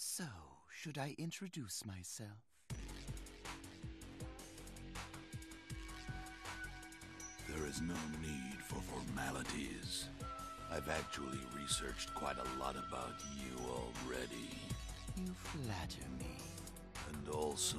So, should I introduce myself? There is no need for formalities. I've actually researched quite a lot about you already. You flatter me. And also,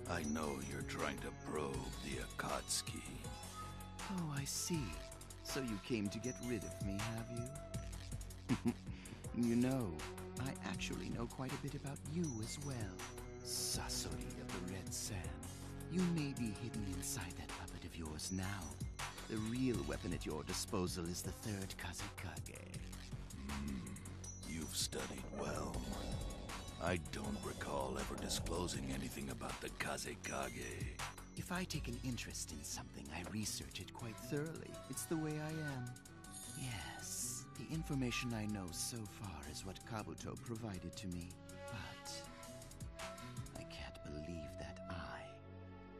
I know you're trying to probe the Akatsuki. Oh, I see. So you came to get rid of me, have you? You know, I actually know quite a bit about you as well. Sasuke of the Red Sand. You may be hidden inside that puppet of yours now. The real weapon at your disposal is the third Kazekage. You've studied well. I don't recall ever disclosing anything about the Kazekage. If I take an interest in something, I research it quite thoroughly. It's the way I am. Yes, the information I know so far is what Kabuto provided to me. But I can't believe that I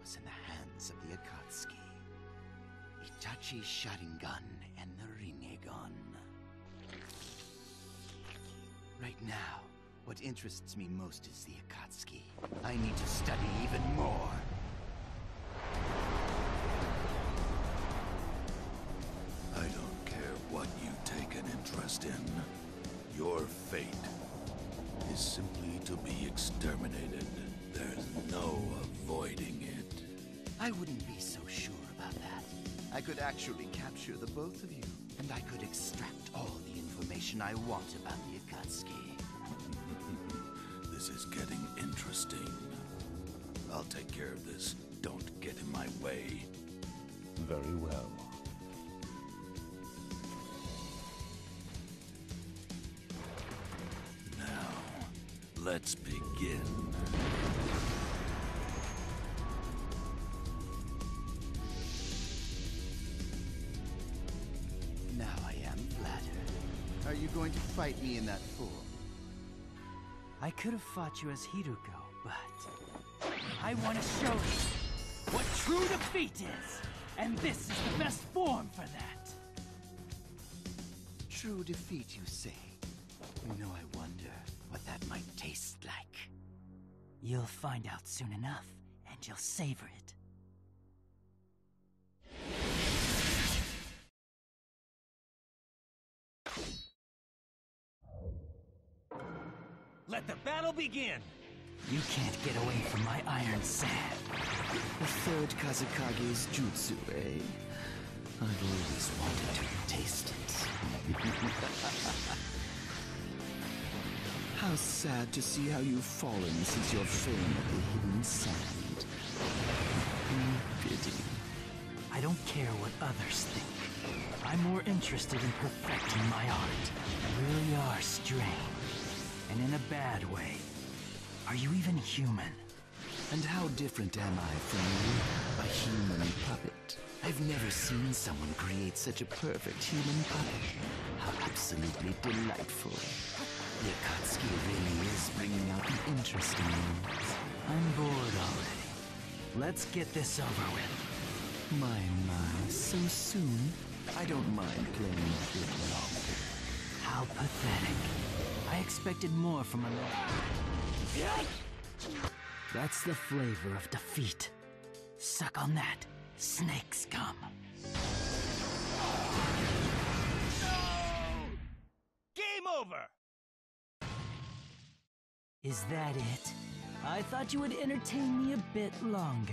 was in the hands of the Akatsuki. Itachi Sharingan and the Rinnegan. Right now, what interests me most is the Akatsuki. I need to study even more. I don't care what you take an interest in. Your fate is simply to be exterminated. There's no avoiding it. I wouldn't be so sure about that. I could actually capture the both of you, and I could extract all the information I want about the Akatsuki. This is getting interesting. I'll take care of this. Don't get in my way. Very well. Now, let's begin. Now I am flattered. Are you going to fight me in that form? I could have fought you as Hiruko, but I want to show you what true defeat is, and this is the best form for that. True defeat, you say? You know, I wonder what that might taste like. You'll find out soon enough, and you'll savor it. Let the battle begin! You can't get away from my iron sand. The third Kazekage's jutsu, eh? I've always wanted to taste it. How sad to see how you've fallen since your fame at the hidden sand. Pity. I don't care what others think. I'm more interested in perfecting my art. You really are strange. And in a bad way. Are you even human? And how different am I from you, a human puppet? I've never seen someone create such a perfect human puppet. How absolutely delightful. The Akatsuki really is bringing out the interesting ones. I'm bored already. Let's get this over with. My, so soon? I don't mind playing a bit longer. How pathetic. I expected more from a man. That's the flavor of defeat. Suck on that, snake scum. No! Game over! Is that it? I thought you would entertain me a bit longer.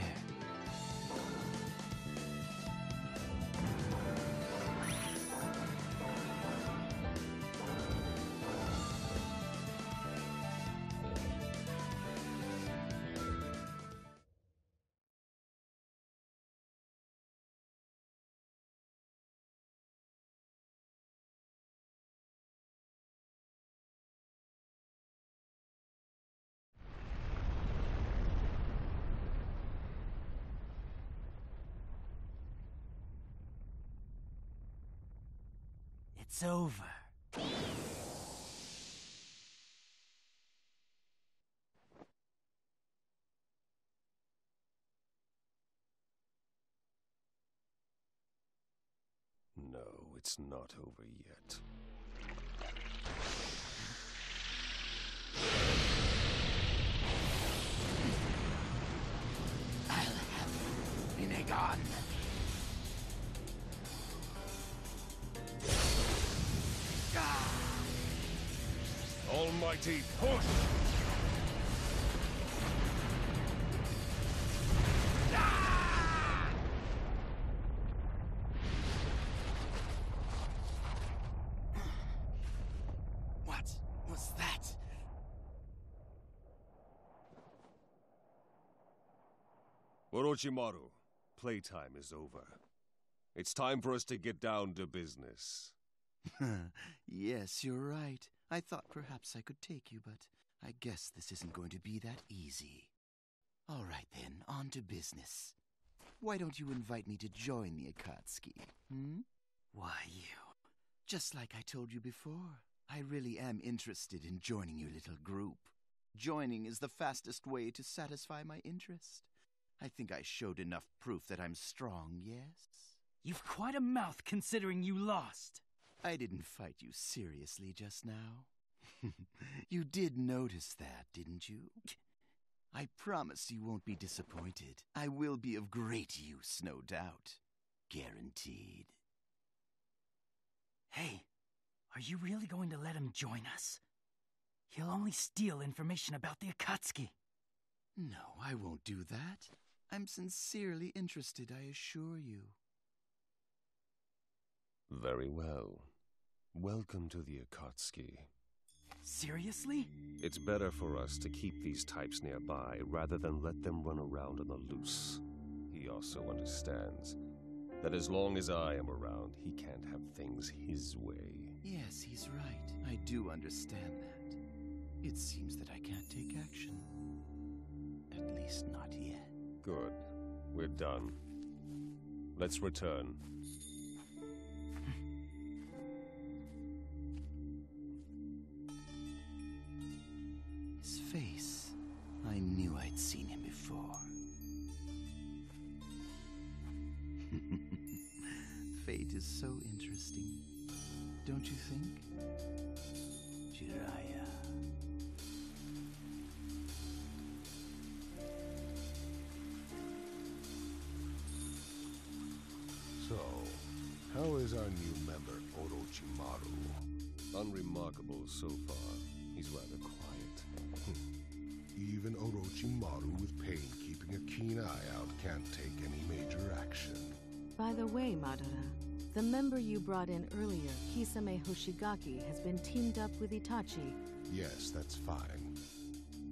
It's over. No, it's not over yet. gone. Almighty push! What was that? Orochimaru, playtime is over. It's time for us to get down to business. Yes, you're right. I thought perhaps I could take you, but I guess this isn't going to be that easy. All right then, on to business. Why don't you invite me to join the Akatsuki, hmm? Why you? Just like I told you before, I really am interested in joining your little group. Joining is the fastest way to satisfy my interest. I think I showed enough proof that I'm strong, yes? You've quite a mouth considering you lost. I didn't fight you seriously just now. You did notice that, didn't you? I promise you won't be disappointed. I will be of great use, no doubt. Guaranteed. Hey, are you really going to let him join us? He'll only steal information about the Akatsuki. No, I won't do that. I'm sincerely interested, I assure you. Very well. Welcome to the Akatsuki. Seriously? It's better for us to keep these types nearby rather than let them run around on the loose. He also understands that as long as I am around, he can't have things his way. Yes, he's right. I do understand that. It seems that I can't take action. At least not yet. Good. We're done. Let's return. His face. I knew I'd seen him before. Fate is so interesting. Don't you think? Jiraiya. So, how is our new member, Orochimaru? Unremarkable so far. He's rather quiet. Even Orochimaru with pain keeping a keen eye out can't take any major action. By the way, Madara, the member you brought in earlier, Kisame Hoshigaki, has been teamed up with Itachi. Yes, that's fine.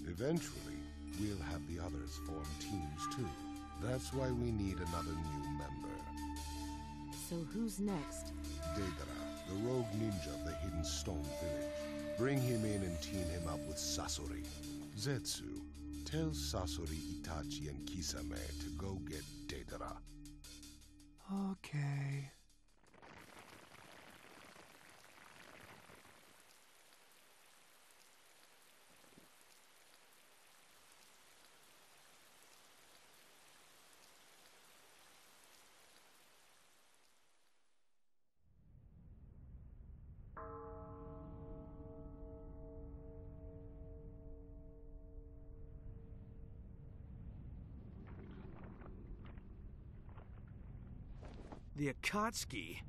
Eventually, we'll have the others form teams too. That's why we need another new member. So who's next? Deidara, the rogue ninja of the Hidden Stone Village. Bring him in and team him up with Sasori. Zetsu, tell Sasori, Itachi, and Kisame to go get Deidara. Okay. The Akatsuki?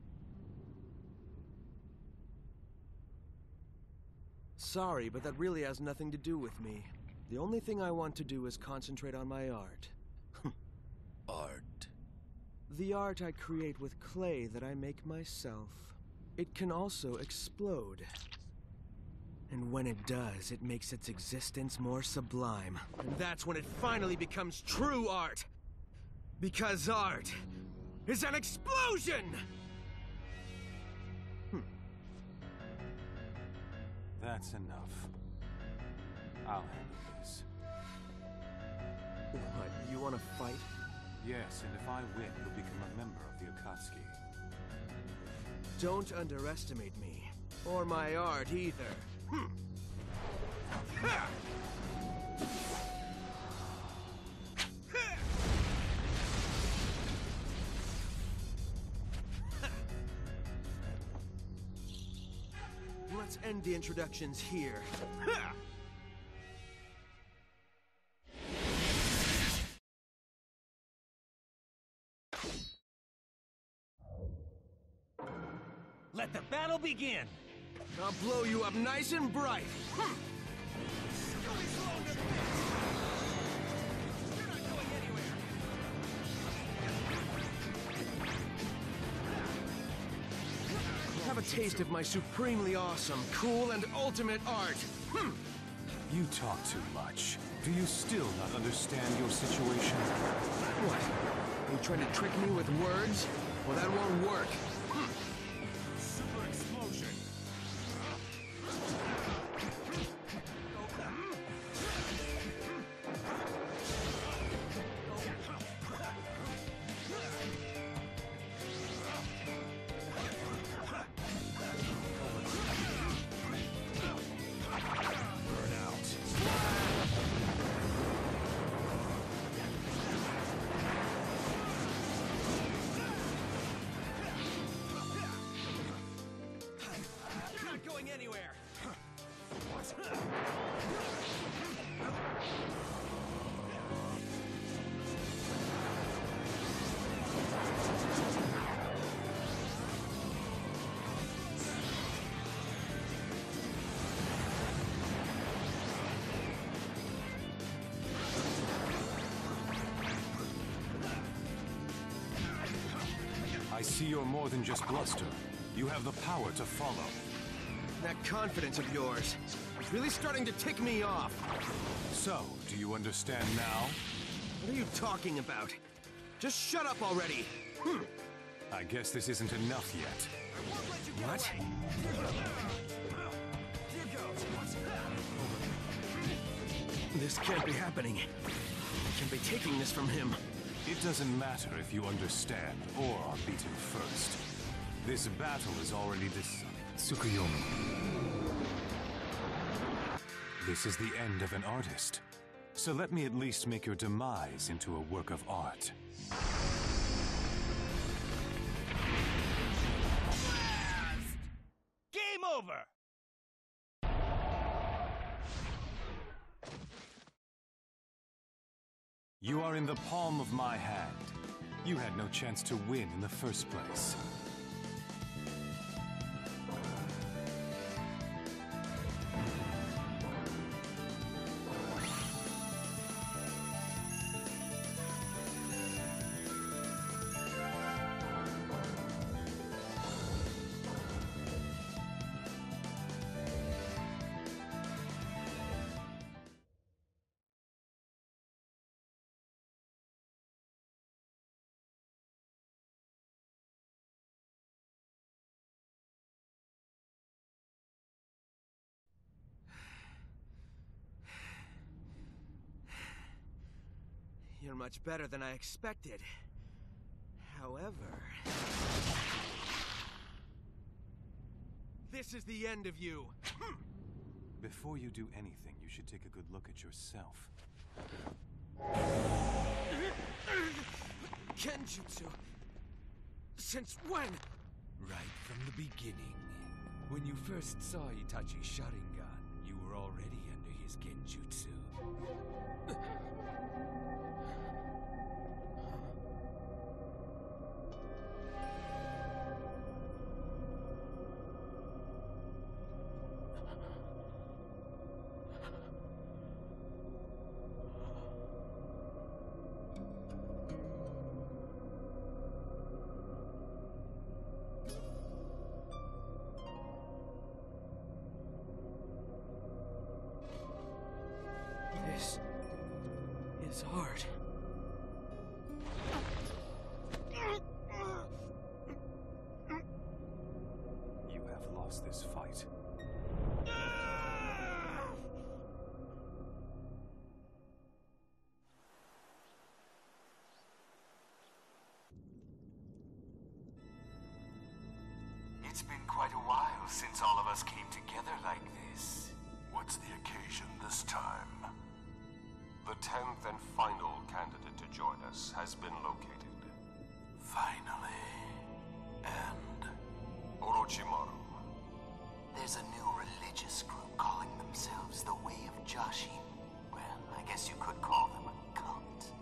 Sorry, but that really has nothing to do with me. The only thing I want to do is concentrate on my art. Art. The art I create with clay that I make myself. It can also explode. And when it does, it makes its existence more sublime. And that's when it finally becomes true art! Because art is an explosion! That's enough. I'll handle this. What, you want to fight? Yes, and if I win, you'll become a member of the Akatsuki. Don't underestimate me. Or my art, either. Let's end the introductions here. Let the battle begin! I'll blow you up nice and bright. Have a taste of my supremely awesome, cool, and ultimate art. You talk too much. Do you still not understand your situation? What? Are you trying to trick me with words? Well, that won't work. Super explosion! Anywhere. I see you're more than just bluster. You have the power to follow. That confidence of yours is really starting to tick me off. So, do you understand now? What are you talking about? Just shut up already. I guess this isn't enough yet. What? This can't be happening. I can't be taking this from him. It doesn't matter if you understand or are beaten first. This battle is already decided. Tsukuyomi. This is the end of an artist. So let me at least make your demise into a work of art. Game over! You are in the palm of my hand. You had no chance to win in the first place. You're much better than I expected. However... this is the end of you. Before you do anything, you should take a good look at yourself. Kenjutsu? Since when? Right from the beginning. When you first saw Itachi's Sharingan, you were already under his Genjutsu. This is hard. You have lost this fight. It's been quite a while since all of us came together like this. What's the occasion this time? The 10th and final candidate to join us has been located. Finally. And? Orochimaru. There's a new religious group calling themselves the Way of Joshi. Well, I guess you could call them a cult.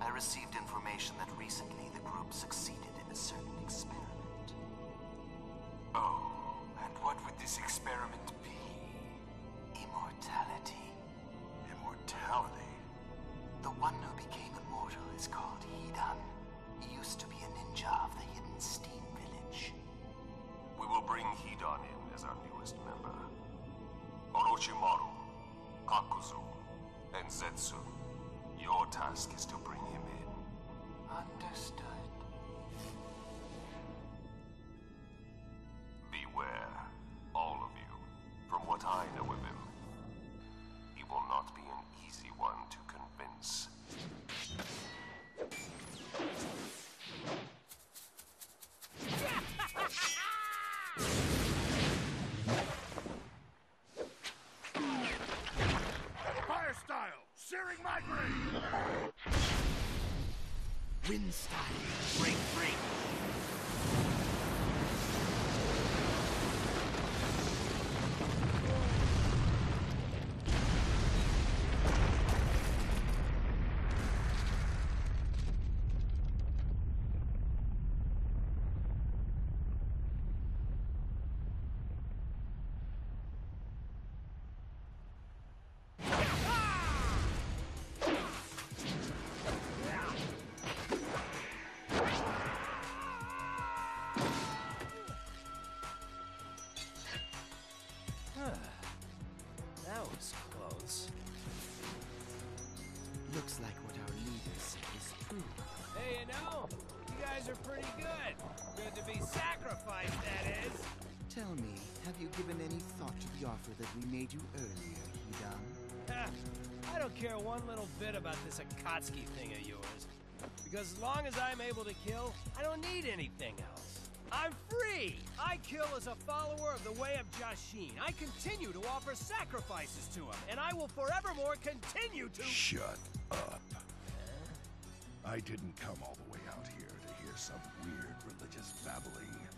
I received information that recently the group succeeded in a certain experiment. Oh. this experiment be? Immortality. Immortality? The one who became immortal is called Hidan. He used to be a ninja of the hidden steam village. We will bring Hidan in as our newest member. Orochimaru, Kakuzu, and Zetsu. Your task is to bring him in. Understood. Beware, all of you. From what I know of him, he will not be an easy one to convince. Fire style! Searing my brain! Wind style. Break free. That was close. Looks like what our leader said is true. Hey, you know, you guys are pretty good. Good to be sacrificed, that is. Tell me, have you given any thought to the offer that we made you earlier, Hidan? Ha, I don't care one little bit about this Akatsuki thing of yours. Because as long as I'm able to kill, I don't need anything else. I'm free! I kill as a follower of the way of Jashin. I continue to offer sacrifices to him, and I will forevermore continue to— Shut up. I didn't come all the way out here to hear some weird religious babbling.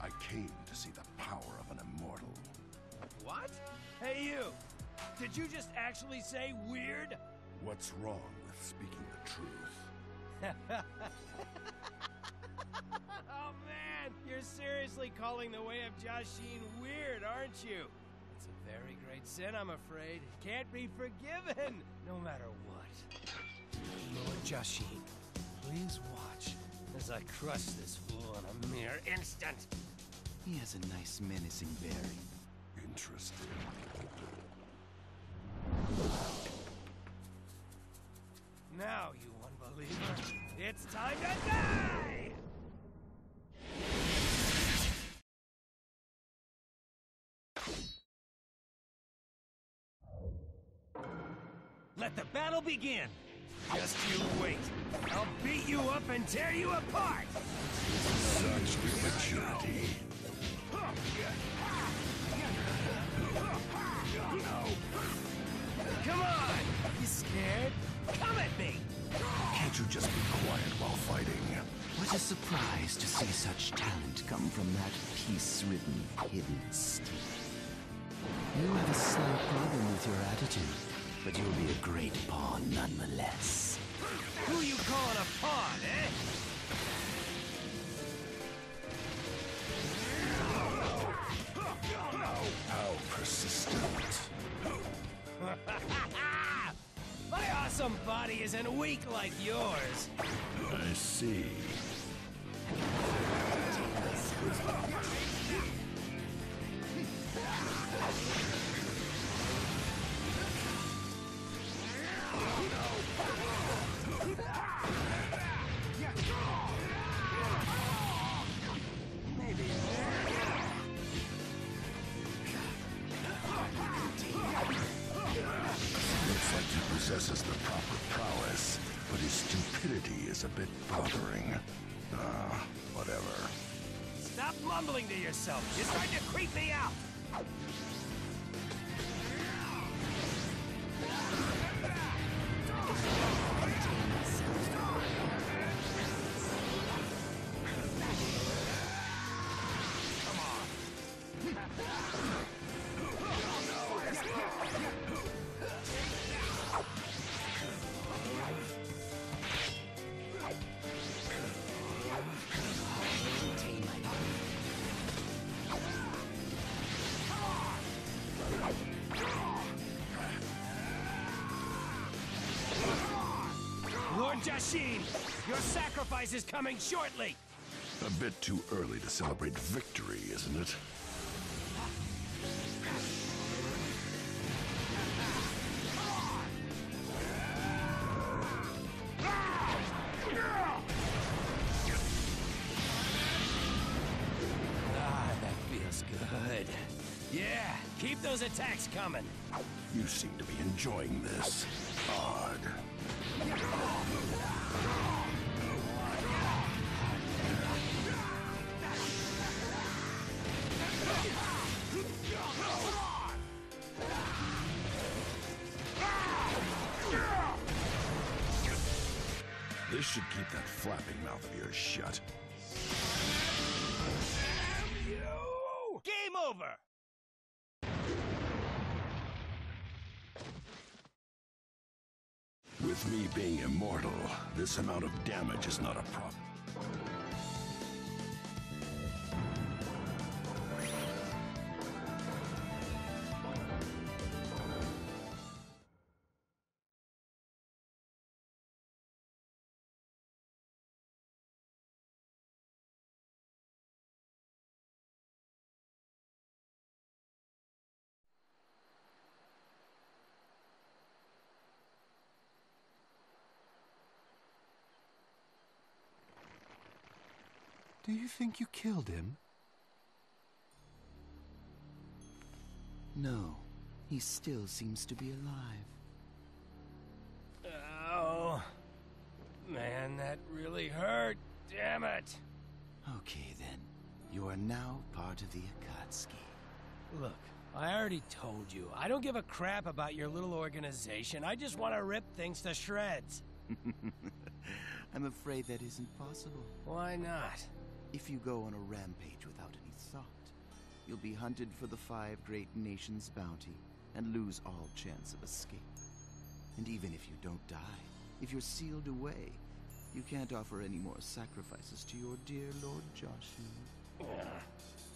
I came to see the power of an immortal. What? Hey, you! Did you just actually say weird? What's wrong with speaking the truth? Oh man, you're seriously calling the way of Jashin weird, aren't you? It's a very great sin, I'm afraid. It can't be forgiven, no matter what. Lord Jashin, please watch as I crush this fool in a mere instant. He has a nice menacing bearing. Interesting. Now, you unbeliever, it's time to die! Let the battle begin! Just you wait. I'll beat you up and tear you apart! Such immaturity. Come on! You scared? Come at me! Can't you just be quiet while fighting? What a surprise to see such talent come from that peace-ridden hidden steam. You have a slight problem with your attitude, but you'll be a great pawn nonetheless. Who you calling a pawn, eh? How persistent. My awesome body isn't weak like yours. I see. Maybe. Looks like he possesses the proper prowess, but his stupidity is a bit bothering. Whatever. Stop mumbling to yourself. You're starting to creep me out. Lord Jashin! Your sacrifice is coming shortly! A bit too early to celebrate victory, isn't it? Ah, that feels good. Yeah, keep those attacks coming. You seem to be enjoying this. Hard. This should keep that flapping mouth of yours shut. Game over! With me being immortal, this amount of damage is not a problem. Do you think you killed him? No, he still seems to be alive. Oh, man, that really hurt. Damn it. Okay then, you are now part of the Akatsuki. Look, I already told you, I don't give a crap about your little organization. I just want to rip things to shreds. I'm afraid that isn't possible. Why not? If you go on a rampage without any thought, you'll be hunted for the 5 great nations' bounty and lose all chance of escape. And even if you don't die, if you're sealed away, you can't offer any more sacrifices to your dear Lord Jashin.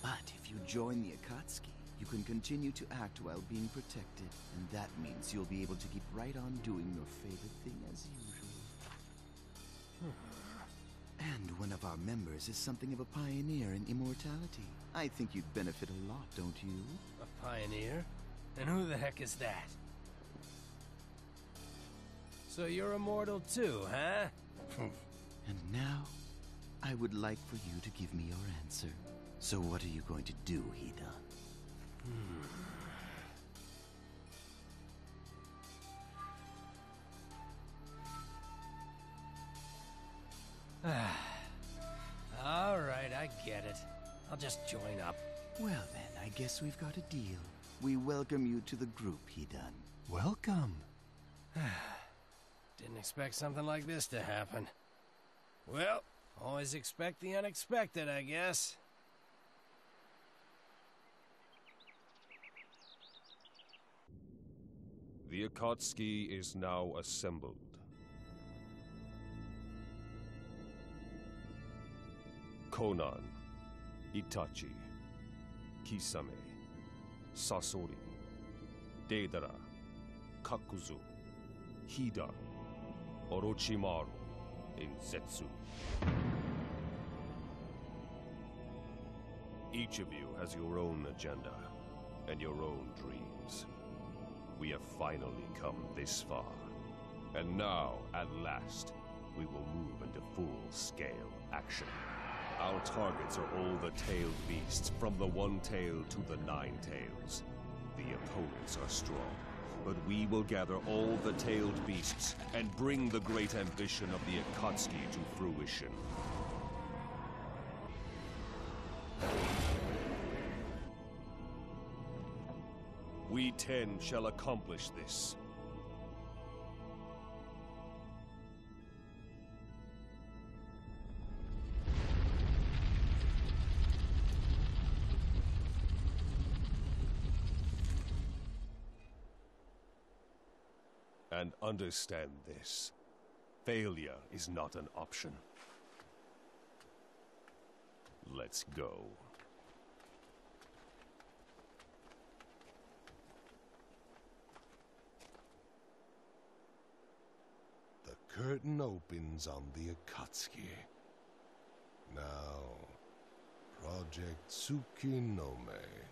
But if you join the Akatsuki, you can continue to act while being protected, and that means you'll be able to keep right on doing your favorite thing as usual. And one of our members is something of a pioneer in immortality. I think you'd benefit a lot, don't you? A pioneer? And who the heck is that? So you're immortal too, huh? And now, I would like for you to give me your answer. So what are you going to do, Hidan? All right, I get it. I'll just join up. Well then, I guess we've got a deal. We welcome you to the group, Hidan. Welcome. Didn't expect something like this to happen. Well, always expect the unexpected, I guess. The Akatsuki is now assembled. Conan, Itachi, Kisame, Sasori, Deidara, Kakuzu, Hidan, Orochimaru, and Zetsu. Each of you has your own agenda and your own dreams. We have finally come this far. And now, at last, we will move into full-scale action. Our targets are all the tailed beasts, from the one tail to the 9 tails. The opponents are strong, but we will gather all the tailed beasts and bring the great ambition of the Akatsuki to fruition. We 10 shall accomplish this. And understand this. Failure is not an option. Let's go. The curtain opens on the Akatsuki. Now, Project Tsukinome.